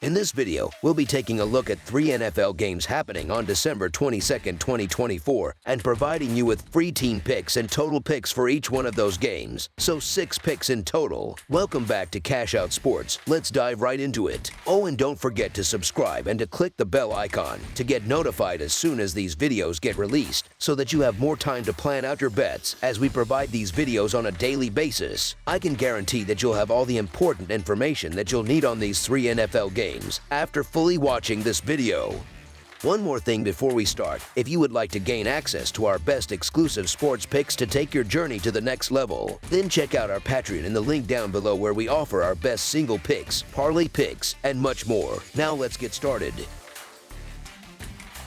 In this video, we'll be taking a look at 3 NFL games happening on December 22nd, 2024, and providing you with free team picks and total picks for each one of those games, so 6 picks in total. Welcome back to Cash Out Sports. Let's dive right into it. Oh, and don't forget to subscribe and to click the bell icon to get notified as soon as these videos get released, so that you have more time to plan out your bets as we provide these videos on a daily basis. I can guarantee that you'll have all the important information that you'll need on these 3 NFL games after fully watching this video. One more thing before we start, if you would like to gain access to our best exclusive sports picks to take your journey to the next level, then check out our Patreon in the link down below where we offer our best single picks, parlay picks, and much more. Now let's get started.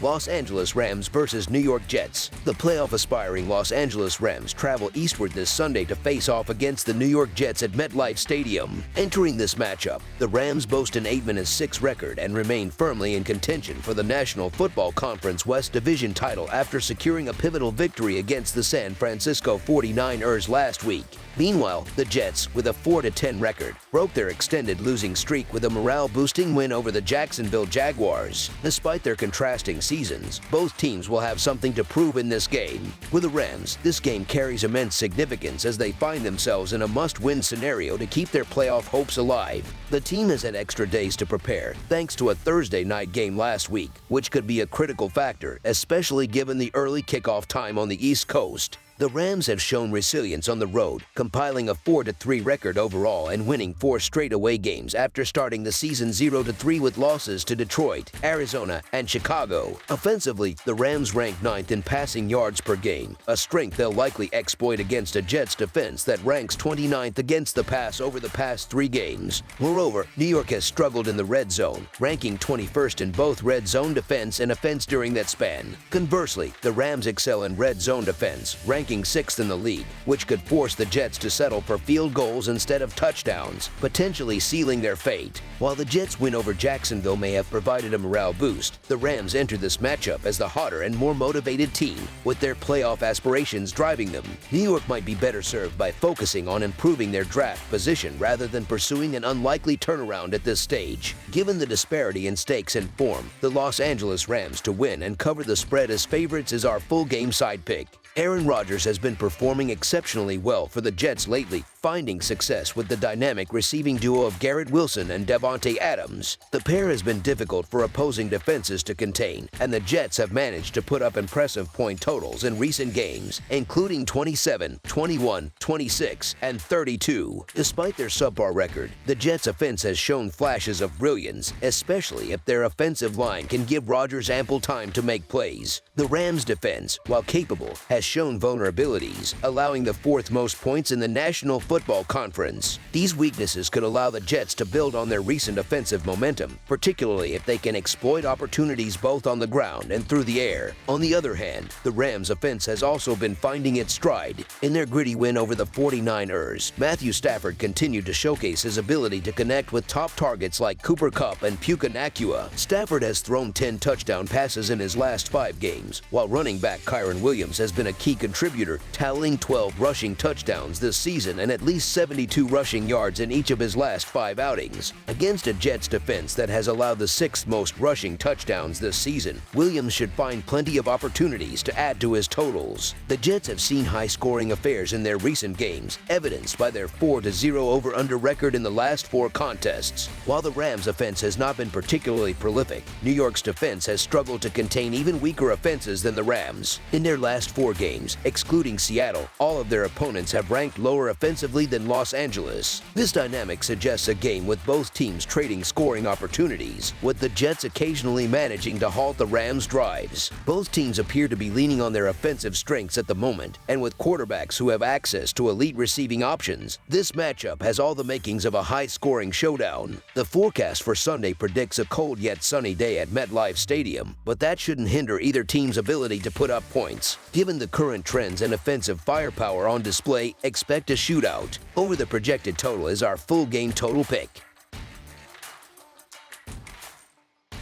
Los Angeles Rams versus New York Jets. The playoff-aspiring Los Angeles Rams travel eastward this Sunday to face off against the New York Jets at MetLife Stadium. Entering this matchup, the Rams boast an 8-6 record and remain firmly in contention for the National Football Conference West Division title after securing a pivotal victory against the San Francisco 49ers last week. Meanwhile, the Jets, with a 4-10 record, broke their extended losing streak with a morale-boosting win over the Jacksonville Jaguars. Despite their contrasting seasons, both teams will have something to prove in this game. With the Rams, this game carries immense significance as they find themselves in a must-win scenario to keep their playoff hopes alive. The team has had extra days to prepare, thanks to a Thursday night game last week, which could be a critical factor, especially given the early kickoff time on the East Coast. The Rams have shown resilience on the road, compiling a 4-3 record overall and winning 4 straight away games after starting the season 0-3 with losses to Detroit, Arizona, and Chicago. Offensively, the Rams rank 9th in passing yards per game, a strength they'll likely exploit against a Jets defense that ranks 29th against the pass over the past 3 games. Moreover, New York has struggled in the red zone, ranking 21st in both red zone defense and offense during that span. Conversely, the Rams excel in red zone defense, ranking 6th in the league, which could force the Jets to settle for field goals instead of touchdowns, potentially sealing their fate. While the Jets' win over Jacksonville may have provided a morale boost, the Rams enter this matchup as the hotter and more motivated team, with their playoff aspirations driving them. New York might be better served by focusing on improving their draft position rather than pursuing an unlikely turnaround at this stage. Given the disparity in stakes and form, the Los Angeles Rams to win and cover the spread as favorites is our full game side pick. Aaron Rodgers has been performing exceptionally well for the Jets lately, finding success with the dynamic receiving duo of Garrett Wilson and Davante Adams. The pair has been difficult for opposing defenses to contain, and the Jets have managed to put up impressive point totals in recent games, including 27, 21, 26, and 32. Despite their subpar record, the Jets' offense has shown flashes of brilliance, especially if their offensive line can give Rodgers ample time to make plays. The Rams' defense, while capable, has shown vulnerabilities, allowing the 4th most points in the National Football Conference. These weaknesses could allow the Jets to build on their recent offensive momentum, particularly if they can exploit opportunities both on the ground and through the air. On the other hand, the Rams' offense has also been finding its stride. In their gritty win over the 49ers, Matthew Stafford continued to showcase his ability to connect with top targets like Cooper Kupp and Puka Nacua. Stafford has thrown 10 touchdown passes in his last 5 games, while running back Kyren Williams has been a key contributor, tallying 12 rushing touchdowns this season and at least 72 rushing yards in each of his last 5 outings. Against a Jets defense that has allowed the 6th most rushing touchdowns this season, Williams should find plenty of opportunities to add to his totals. The Jets have seen high-scoring affairs in their recent games, evidenced by their 4-0 over-under record in the last 4 contests. While the Rams' offense has not been particularly prolific, New York's defense has struggled to contain even weaker offenses than the Rams. In their last 4 games, excluding Seattle, all of their opponents have ranked lower offensively than Los Angeles. This dynamic suggests a game with both teams trading scoring opportunities, with the Jets occasionally managing to halt the Rams' drives. Both teams appear to be leaning on their offensive strengths at the moment, and with quarterbacks who have access to elite receiving options, this matchup has all the makings of a high-scoring showdown. The forecast for Sunday predicts a cold yet sunny day at MetLife Stadium, but that shouldn't hinder either team's ability to put up points. Given the current trends and offensive firepower on display, expect a shootout. Over the projected total is our full game total pick.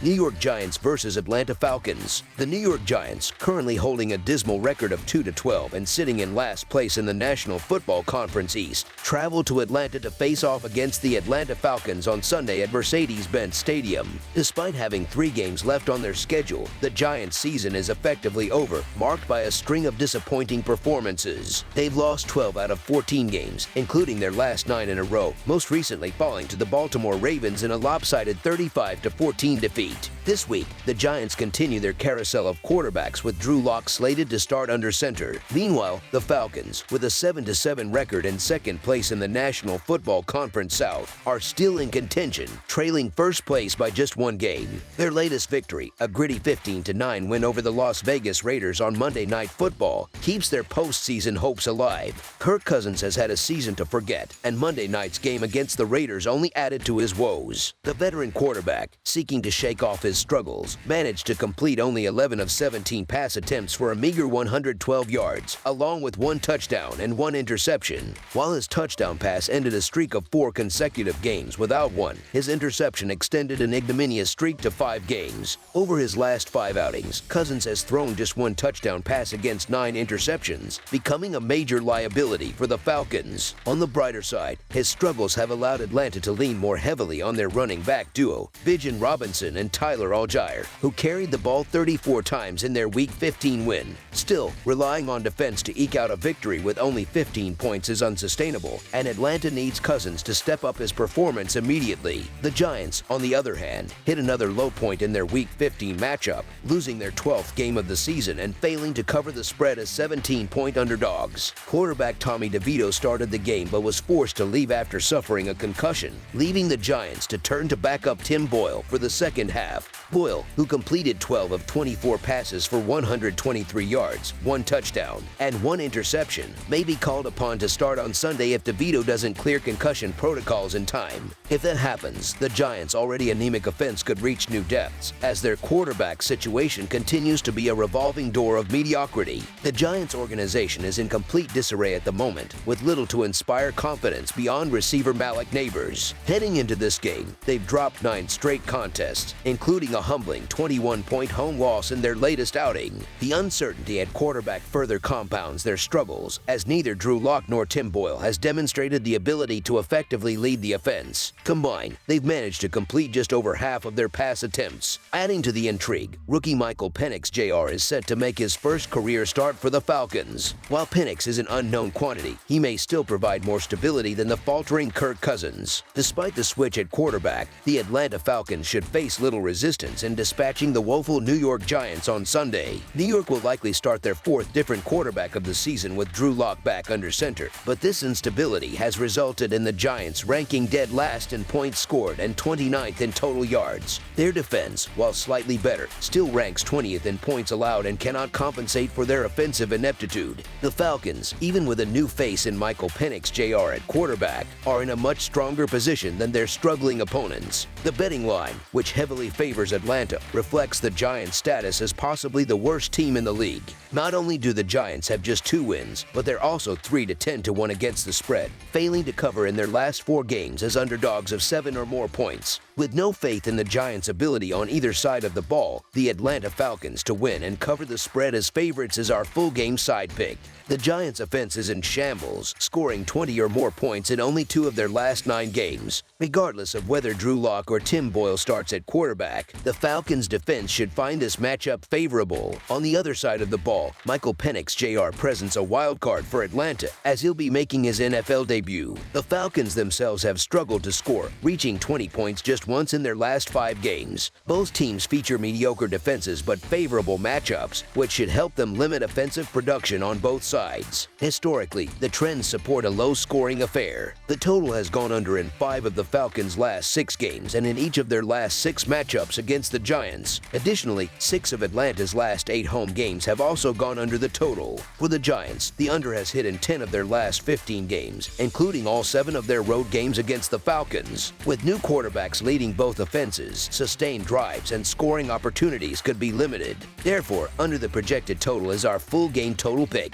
New York Giants versus Atlanta Falcons. The New York Giants, currently holding a dismal record of 2-12 and sitting in last place in the National Football Conference East, travel to Atlanta to face off against the Atlanta Falcons on Sunday at Mercedes-Benz Stadium. Despite having 3 games left on their schedule, the Giants' season is effectively over, marked by a string of disappointing performances. They've lost 12 out of 14 games, including their last 9 in a row, most recently falling to the Baltimore Ravens in a lopsided 35-14 defeat. This week, the Giants continue their carousel of quarterbacks with Drew Lock slated to start under center. Meanwhile, the Falcons, with a 7-7 record and second place in the National Football Conference South, are still in contention, trailing first place by just 1 game. Their latest victory, a gritty 15-9 win over the Las Vegas Raiders on Monday Night Football, keeps their postseason hopes alive. Kirk Cousins has had a season to forget, and Monday night's game against the Raiders only added to his woes. The veteran quarterback, seeking to shake off his struggles, managed to complete only 11 of 17 pass attempts for a meager 112 yards, along with 1 touchdown and 1 interception. While his touchdown pass ended a streak of 4 consecutive games without one, his interception extended an ignominious streak to 5 games. Over his last 5 outings, Cousins has thrown just 1 touchdown pass against 9 interceptions, becoming a major liability for the Falcons. On the brighter side, his struggles have allowed Atlanta to lean more heavily on their running back duo, Bijan Robinson and Tyler Allgeier, who carried the ball 34 times in their Week 15 win. Still, relying on defense to eke out a victory with only 15 points is unsustainable, and Atlanta needs Cousins to step up his performance immediately. The Giants, on the other hand, hit another low point in their Week 15 matchup, losing their 12th game of the season and failing to cover the spread as 17-point underdogs. Quarterback Tommy DeVito started the game but was forced to leave after suffering a concussion, leaving the Giants to turn to backup Tim Boyle for the second half. Boyle, who completed 12 of 24 passes for 123 yards, 1 touchdown, and 1 interception, may be called upon to start on Sunday if DeVito doesn't clear concussion protocols in time. If that happens, the Giants' already anemic offense could reach new depths, as their quarterback situation continues to be a revolving door of mediocrity. The Giants' organization is in complete disarray at the moment, with little to inspire confidence beyond receiver Malik Neighbors. Heading into this game, they've dropped 9 straight contests, including a humbling 21-point home loss in their latest outing. The uncertainty at quarterback further compounds their struggles, as neither Drew Lock nor Tim Boyle has demonstrated the ability to effectively lead the offense. Combined, they've managed to complete just over half of their pass attempts. Adding to the intrigue, rookie Michael Penix Jr. is set to make his first career start for the Falcons. While Penix is an unknown quantity, he may still provide more stability than the faltering Kirk Cousins. Despite the switch at quarterback, the Atlanta Falcons should face little resistance in dispatching the woeful New York Giants on Sunday. New York will likely start their 4th different quarterback of the season with Drew Lock back under center, but this instability has resulted in the Giants ranking dead last in points scored and 29th in total yards. Their defense, while slightly better, still ranks 20th in points allowed and cannot compensate for their offensive ineptitude. The Falcons, even with a new face in Michael Penix Jr. at quarterback, are in a much stronger position than their struggling opponents. The betting line, which heavily favors Atlanta, reflects the Giants' status as possibly the worst team in the league. Not only do the Giants have just 2 wins, but they're also 3-10-1 against the spread, failing to cover in their last 4 games as underdogs of 7 or more points. With no faith in the Giants' ability on either side of the ball, the Atlanta Falcons to win and cover the spread as favorites is our full game side pick. The Giants' offense is in shambles, scoring 20 or more points in only 2 of their last 9 games. Regardless of whether Drew Lock or Tim Boyle starts at quarterback, the Falcons' defense should find this matchup favorable. On the other side of the ball, Michael Penix Jr. presents a wild card for Atlanta, as he'll be making his NFL debut. The Falcons themselves have struggled to score, reaching 20 points just once in their last 5 games. Both teams feature mediocre defenses but favorable matchups, which should help them limit offensive production on both sides. Historically, the trends support a low-scoring affair. The total has gone under in 5 of the Falcons' last 6 games and in each of their last 6 matchups against the Giants. Additionally, 6 of Atlanta's last 8 home games have also gone under the total. For the Giants, the under has hit in 10 of their last 15 games, including all 7 of their road games against the Falcons. With new quarterbacks leading both offenses, sustained drives and scoring opportunities could be limited. Therefore, under the projected total is our full game total pick.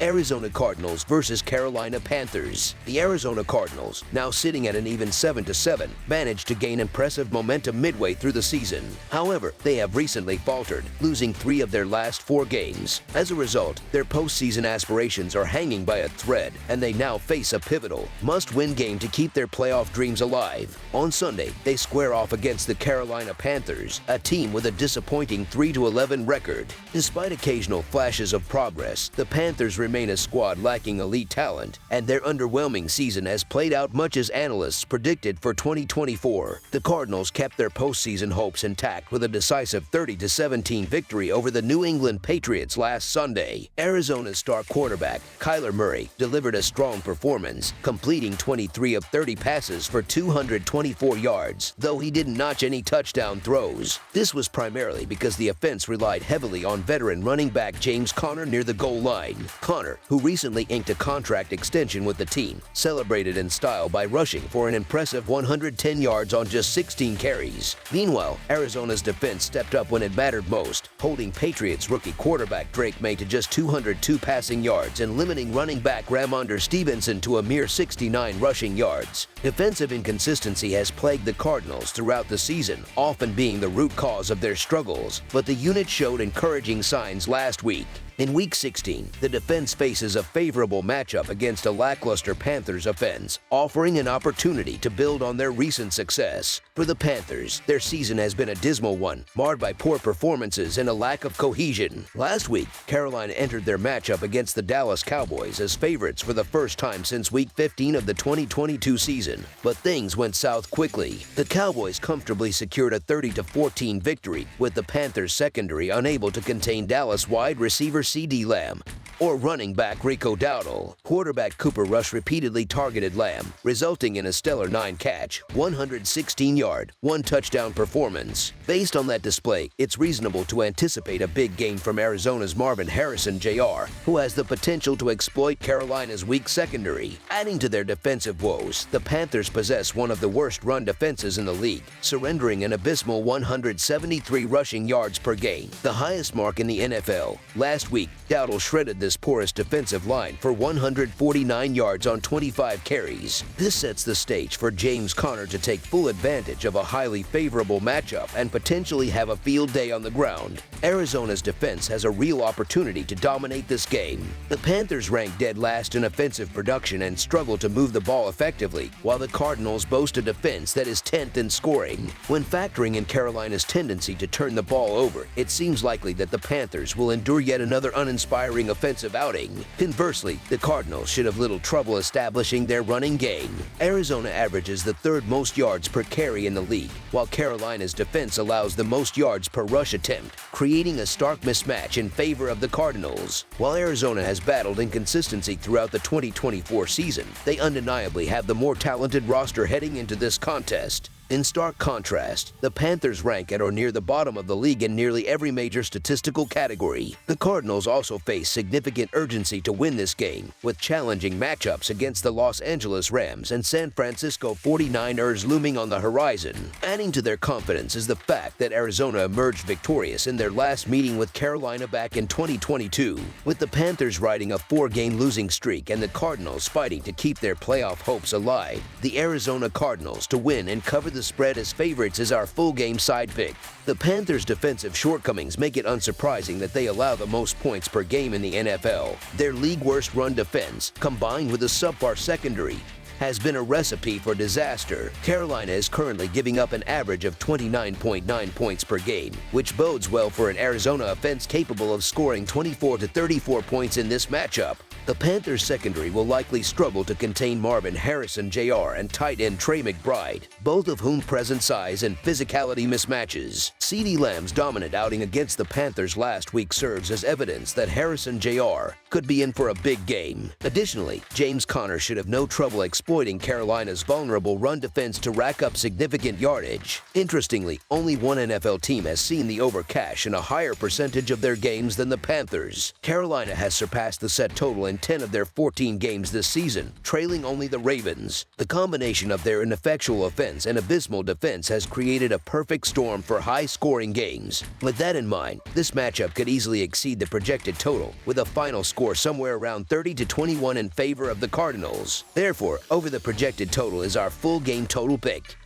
Arizona Cardinals versus Carolina Panthers. The Arizona Cardinals, now sitting at an even 7-7, managed to gain impressive momentum midway through the season. However, they have recently faltered, losing 3 of their last 4 games. As a result, their postseason aspirations are hanging by a thread, and they now face a pivotal, must-win game to keep their playoff dreams alive. On Sunday, they square off against the Carolina Panthers, a team with a disappointing 3-11 record. Despite occasional flashes of progress, the Panthers remain a squad lacking elite talent, and their underwhelming season has played out much as analysts predicted for 2024. The Cardinals kept their postseason hopes intact with a decisive 30-17 victory over the New England Patriots last Sunday. Arizona's star quarterback, Kyler Murray, delivered a strong performance, completing 23 of 30 passes for 224 yards, though he didn't notch any touchdown throws. This was primarily because the offense relied heavily on veteran running back James Conner near the goal line. Conner, who recently inked a contract extension with the team, celebrated in style by rushing for an impressive 110 yards on just 16 carries. Meanwhile, Arizona's defense stepped up when it mattered most, holding Patriots rookie quarterback Drake May to just 202 passing yards and limiting running back Ramondre Stevenson to a mere 69 rushing yards. Defensive inconsistency has plagued the Cardinals throughout the season, often being the root cause of their struggles, but the unit showed encouraging signs last week. In Week 16, the defense faces a favorable matchup against a lackluster Panthers offense, offering an opportunity to build on their recent success. For the Panthers, their season has been a dismal one, marred by poor performances and a lack of cohesion. Last week, Carolina entered their matchup against the Dallas Cowboys as favorites for the first time since Week 15 of the 2022 season, but things went south quickly. The Cowboys comfortably secured a 30-14 victory, with the Panthers secondary unable to contain Dallas wide receiver CD Lamb or running back Rico Dowdle. Quarterback Cooper Rush repeatedly targeted Lamb, resulting in a stellar 9-catch, 116-yard, 1-touchdown performance. Based on that display, it's reasonable to anticipate a big game from Arizona's Marvin Harrison Jr., who has the potential to exploit Carolina's weak secondary. Adding to their defensive woes, the Panthers possess one of the worst run defenses in the league, surrendering an abysmal 173 rushing yards per game, the highest mark in the NFL. Last week, Dowdle shredded this porous defensive line for 149 yards on 25 carries. This sets the stage for James Conner to take full advantage of a highly favorable matchup and potentially have a field day on the ground. Arizona's defense has a real opportunity to dominate this game. The Panthers rank dead last in offensive production and struggle to move the ball effectively, while the Cardinals boast a defense that is 10th in scoring. When factoring in Carolina's tendency to turn the ball over, it seems likely that the Panthers will endure yet another uninspiring offensive outing. Conversely, the Cardinals should have little trouble establishing their running game. Arizona averages the 3rd most yards per carry in the league, while Carolina's defense allows the most yards per rush attempt, creating a stark mismatch in favor of the Cardinals. While Arizona has battled inconsistency throughout the 2024 season, they undeniably have the more talented roster heading into this contest. In stark contrast, the Panthers rank at or near the bottom of the league in nearly every major statistical category. The Cardinals also face significant urgency to win this game, with challenging matchups against the Los Angeles Rams and San Francisco 49ers looming on the horizon. Adding to their confidence is the fact that Arizona emerged victorious in their last meeting with Carolina back in 2022, with the Panthers riding a 4-game losing streak and the Cardinals fighting to keep their playoff hopes alive. The Arizona Cardinals to win and cover the spread as favorites is our full game side pick. The Panthers' defensive shortcomings make it unsurprising that they allow the most points per game in the NFL. Their league-worst run defense, combined with a subpar secondary, has been a recipe for disaster. Carolina is currently giving up an average of 29.9 points per game, which bodes well for an Arizona offense capable of scoring 24 to 34 points in this matchup. The Panthers secondary will likely struggle to contain Marvin Harrison Jr. and tight end Trey McBride, both of whom present size and physicality mismatches. CeeDee Lamb's dominant outing against the Panthers last week serves as evidence that Harrison Jr. could be in for a big game. Additionally, James Conner should have no trouble exploiting exploiting Carolina's vulnerable run defense to rack up significant yardage. Interestingly, only one NFL team has seen the over cash in a higher percentage of their games than the Panthers. Carolina has surpassed the set total in 10 of their 14 games this season, trailing only the Ravens. The combination of their ineffectual offense and abysmal defense has created a perfect storm for high-scoring games. With that in mind, this matchup could easily exceed the projected total, with a final score somewhere around 30-21 in favor of the Cardinals. Therefore, over the projected total is our full game total pick.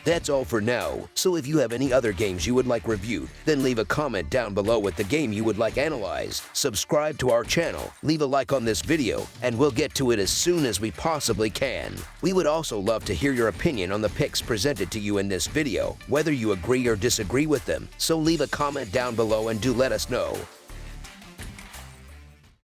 That's all for now, so if you have any other games you would like reviewed, then leave a comment down below with the game you would like analyzed. Subscribe to our channel, leave a like on this video, and we'll get to it as soon as we possibly can. We would also love to hear your opinion on the picks presented to you in this video, whether you agree or disagree with them, so leave a comment down below and do let us know.